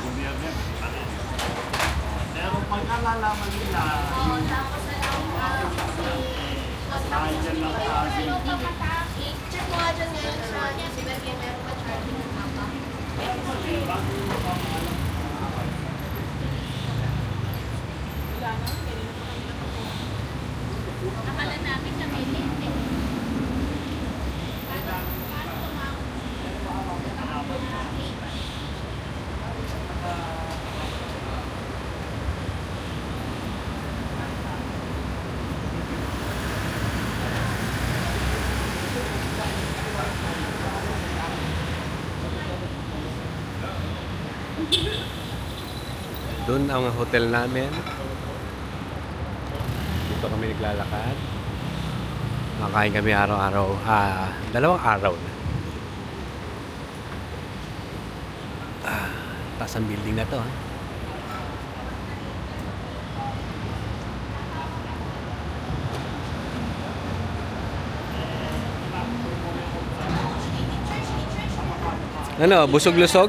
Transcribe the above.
gobyerno. Pero pag nalalaman nila, kahit yan lang charging. Check mo nga dyan ngayon sa sinagyan meron pa charging ng mapa. Nakala namin na may link eh. Doon ang hotel namin. Dito kami naglalakad. Makain kami araw-araw. Dalawang araw na. Taas ang building na to. Ano, busog-lusog?